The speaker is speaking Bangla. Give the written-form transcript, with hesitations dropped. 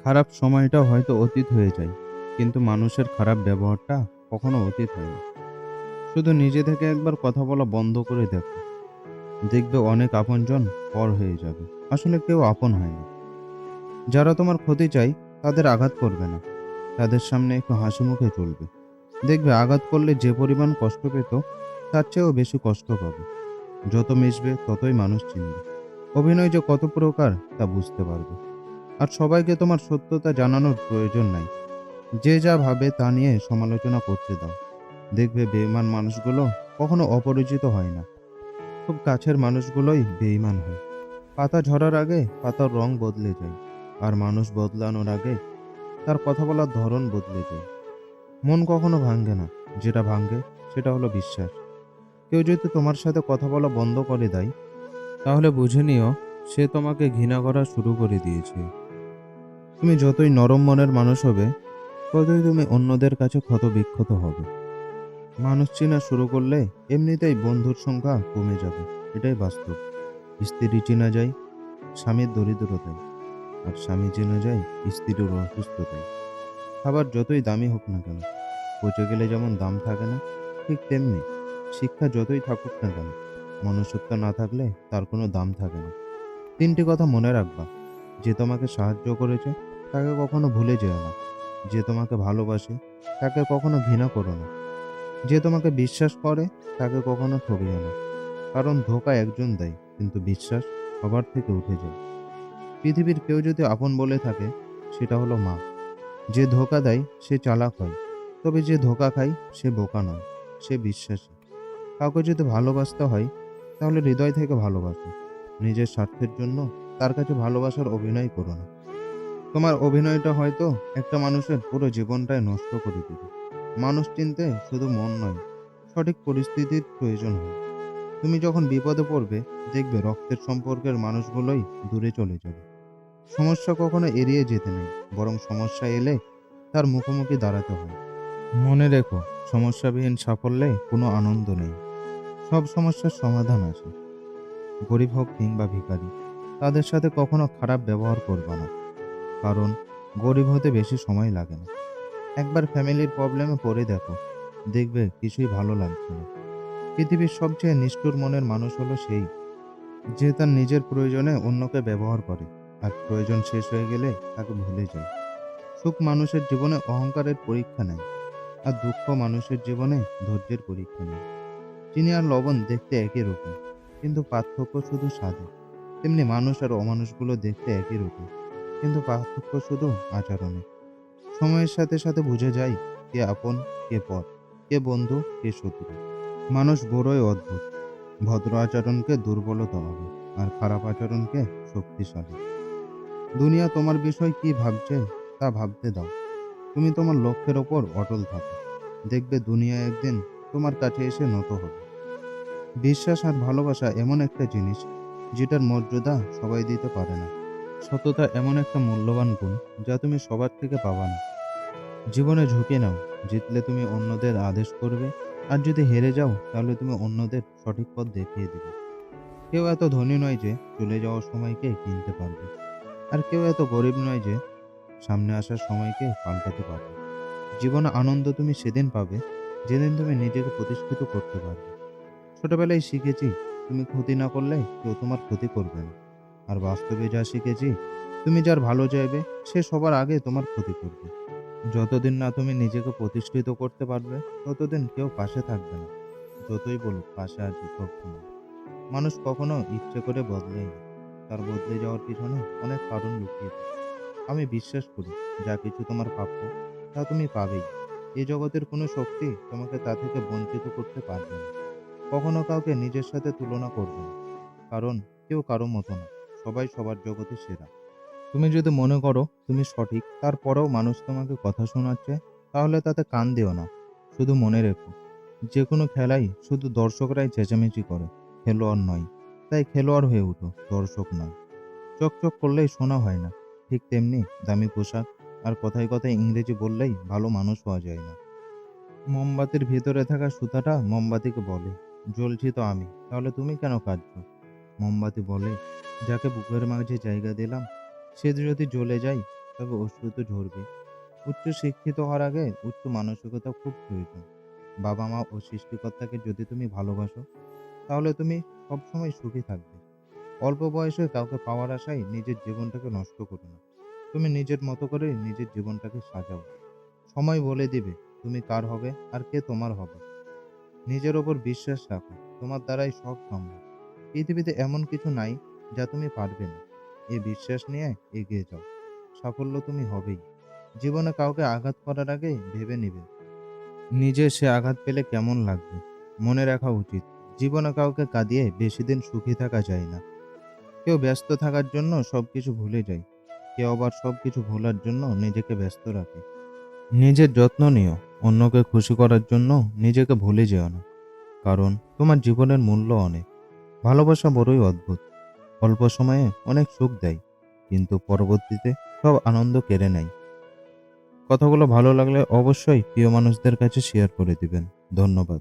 খারাপ সময়টা হয়তো অতীত হয়ে যায়, কিন্তু মানুষের খারাপ ব্যবহারটা কখনো অতীত হয় না। শুধু নিজে থেকে একবার কথা বলা বন্ধ করে দেখো, দেখবে অনেক আপনজন পর হয়ে যাবে। আসলে কেউ আপন হয় না। যারা তোমার ক্ষতি চায় তাদের আঘাত করবে না, তাদের সামনে একটু হাসি মুখে চলবে। দেখবে আঘাত করলে যে পরিমাণ কষ্ট পেত, তার চেয়েও বেশি কষ্ট পাবে। যত মিশবে ততই মানুষ চিনবে। অভিনয় যে কত প্রকার তা বুঝতে পারবে। আর সবাইকে তোমার সত্যতা জানানোর প্রয়োজন নাই। যে যা ভাবে তা নিয়ে সমালোচনা করতে দাও। দেখবে বেঈমান মানুষগুলো কখনো অপরিচিত হয় না, খুব কাছের মানুষগুলোই বেঈমান হয়। পাতা ঝরার আগে পাতার রং বদলে যায়, আর মানুষ বদলানোর আগে তার কথা বলার ধরন বদলে যায়। মন কখনো ভাঙ্গে না, যেটা ভাঙ্গে সেটা হলো বিশ্বাস। কেউ যদি তোমার সাথে কথা বলা বন্ধ করে দেয়, তাহলে বুঝে নিও সে তোমাকে ঘৃণা করা শুরু করে দিয়েছে। তুমি যতই নরম মনের মানুষ হবে, ততই তুমি অন্যদের কাছে ক্ষত বিক্ষত হবে। মানুষ চেনা শুরু করলে এমনিতেই বন্ধুর সংখ্যা কমে যাবে। এটাই বাস্তব। স্ত্রী চেনা যায় স্বামীর দরিদ্রতায়, আর স্বামী চেনা যায় স্ত্রীর অসুস্থতায়। খাবার যতই দামি হোক না কেন, পচে গেলে যেমন দাম থাকে না, ঠিক তেমনি শিক্ষা যতই থাকুক না কেন, মনুষ্যত্ব না থাকলে তার কোনো দাম থাকে না। তিনটি কথা মনে রাখবা: যে তোমাকে সাহায্য করেছে তাকে কখনো ভুলে যেও না, যে তোমাকে ভালোবাসে তাকে কখনো ঘৃণা করো না, যে তোমাকে বিশ্বাস করে তাকে কখনো ঠকিও না। কারণ ধোঁকা একজন দেয়, কিন্তু বিশ্বাস সবার থেকে উঠে যায়। পৃথিবীর কেউ যদি আপন বলে থাকে, সেটা হলো মা। যে ধোঁকা দেয় সে চালাক হয়, তবে যে ধোঁকা খায় সে বোকা নয়, সে বিশ্বাসী। কাউকে যদি ভালোবাসতে হয়, তাহলে হৃদয় থেকে ভালোবাসো। নিজের স্বার্থের জন্য তার কাছে ভালোবাসার অভিনয় করো না। তোমার অভিনয়টা হয়তো একটা মানুষের পুরো জীবনটাই নষ্ট করে দিবে। মানুষ চিনতে শুধু মন নয়, সঠিক পরিস্থিতির প্রয়োজন হয়। তুমি যখন বিপদে পড়বে, দেখবে রক্তের সম্পর্কের মানুষগুলোই দূরে চলে যাবে। সমস্যা কখনো এড়িয়ে যেতে নেই, বরং সমস্যা এলে তার মুখোমুখি দাঁড়াতে হয়। মনে রেখো, সমস্যাবিহীন সাফল্যে কোনো আনন্দ নেই। সব সমস্যার সমাধান আছে। গরিব হোক কিংবা ভিখারি, তাদের সাথে কখনো খারাপ ব্যবহার করবে না। কারণ গরিব হতে বেশি সময় লাগে না। একবার ফ্যামিলির প্রবলেমে পড়ে দেখো, দেখবে কিছুই ভালো লাগছে না। পৃথিবীর সবচেয়ে নিষ্ঠুর মনের মানুষ হলো সেই, যে তার নিজের প্রয়োজনে অন্যকে ব্যবহার করে, আর প্রয়োজন শেষ হয়ে গেলে তাকে ভুলে যায়। সুখ মানুষের জীবনে অহংকারের পরীক্ষা নেয়, আর দুঃখ মানুষের জীবনে ধৈর্যের পরীক্ষা নেয়। চিনি আর লবণ দেখতে একই রকম, কিন্তু পার্থক্য শুধু স্বাদে। তেমনি মানুষ আর অমানুষগুলো দেখতে একই রকম, কিন্তু পার্থক্য শুধু আচরণে। সময়ের সাথে সাথে বুঝে যায় কে আপন, কে পর, কে বন্ধু, কে শত্রু। মানুষ বড়ই অদ্ভুত। ভদ্র আচরণকে দুর্বলতা ভাবে, আর খারাপ আচরণকে শক্তিশালী। দুনিয়া তোমার বিষয় কি ভাবছে তা ভাবতে দাও। তুমি তোমার লক্ষ্যের ওপর অটল থাকো। দেখবে দুনিয়া একদিন তোমার কাছে এসে নত হবে। বিশ্বাস আর ভালোবাসা এমন একটা জিনিস, যেটার মর্যাদা সবাই দিতে পারে না। সততা এমন একটা মূল্যবান গুণ, যা তুমি সবার থেকে পাবা না। জীবনে ঝুঁকি নাও। জিতলে তুমি অন্যদের আদেশ করবে, আর যদি হেরে যাও তাহলে তুমি অন্যদের সঠিক পথ দেখিয়ে দিবে। কেউ এত ধনী নয় যে চলে যাওয়ার সময়কে কিনতে পারবে, আর কেউ এত গরিব নয় যে সামনে আসার সময়কে পাল্টাতে পারবে। জীবনে আনন্দ তুমি সেদিন পাবে, যেদিন তুমি নিজেকে প্রতিষ্ঠিত করতে পারবে। ছোটবেলায় শিখেছি, তুমি ক্ষতি না করলে কেউ তোমার ক্ষতি করবে না। আর বাস্তবে যা শিখেছি, তুমি যার ভালো চাইবে সে সবার আগে তোমার ক্ষতি করবে। যতদিন না তুমি নিজেকে প্রতিষ্ঠিত করতে পারবে, ততদিন কেউ পাশে থাকবে না। যতই বলুক পাশে আছি সবসময়। মানুষ কখনো ইচ্ছে করে বদলায় না, তার বদলে যাওয়ার পিছনে অনেক কারণ লুকিয়ে থাকে। আমি বিশ্বাস করি, যা কিছু তোমার প্রাপ্য তা তুমি পাবেই। এই জগতের কোনো শক্তি তোমাকে তা থেকে বঞ্চিত করতে পারবে না। কখনো কাউকে নিজের সাথে তুলনা করবে না, কারণ কেউ কারো মতো না। সবাই সবার জগতে সেরা। তুমি যদি মনে করো তুমি সঠিক, তারপরেও মানুষ তোমাকে কথা শোনাচ্ছে, তাহলে তাতে কান দিও না। শুধু মনে রেখো, যে কোনো খেলাই শুধু দর্শকরাই চেঁচামেচি করে, খেলোয়াড় নয়। তাই খেলোয়াড় হয়ে উঠো, দর্শক নয়। চকচক করলেই শোনা হয় না। ঠিক তেমনি দামি পোশাক আর কথায় কথায় ইংরেজি বললেই ভালো মানুষ হওয়া যায় না। মোমবাতির ভিতরে থাকা সুতাটা মোমবাতিকে বলে, জ্বলছি তো আমি, তাহলে তুমি কেন কাঁদছো? মোমবাতি বলে, যাকে বুকের মাঝে জায়গা দিলাম সে যদি জ্বলে যায়, তবে অশ্রু ঝরবে। উচ্চ শিক্ষিত হওয়ার আগে উচ্চ মানসিকতা খুব প্রয়োজন। বাবা মা ও সৃষ্টিকর্তাকে যদি তুমি ভালোবাসো, তাহলে তুমি সবসময় সুখী থাকবে। অল্প বয়সে কাউকে পাওয়ার আশায় নিজের জীবনটাকে নষ্ট করো না। তুমি নিজের মতো করে নিজের জীবনটাকে সাজাও। সময় বলে দিবে তুমি কার হবে আর কে তোমার হবে। নিজের ওপর বিশ্বাস রাখো, তোমার দ্বারাই সব সম্ভব। পৃথিবীতে এমন কিছু নাই যা তুমি পারবে না। এই বিশ্বাস নিয়ে এগিয়ে যাও, সাফল্য তুমি হবেই। জীবনে কাউকে আঘাত করার আগে ভেবে নিবে নিজে সে আঘাত পেলে কেমন লাগবে। মনে রাখা উচিত, জীবনে কাউকে কাঁদিয়ে বেশি দিন সুখী থাকা যায় না। কেউ ব্যস্ত থাকার জন্য সবকিছু ভুলে যায়, কেউ আবার সবকিছু ভোলার জন্য নিজেকে ব্যস্ত রাখে। নিজের যত্ন নিও, অন্যকে খুশি করার জন্য নিজেকে ভুলে যেও না। কারণ তোমার জীবনের মূল্য অনেক। ভালোবাসা বড়ই অদ্ভুত, অল্প সময়ে অনেক সুখ দেয়, কিন্তু পরবর্তীতে সব আনন্দ কেড়ে নেয়। কথাগুলো ভালো লাগলে অবশ্যই প্রিয় মানুষদের কাছে শেয়ার করে দিবেন। ধন্যবাদ।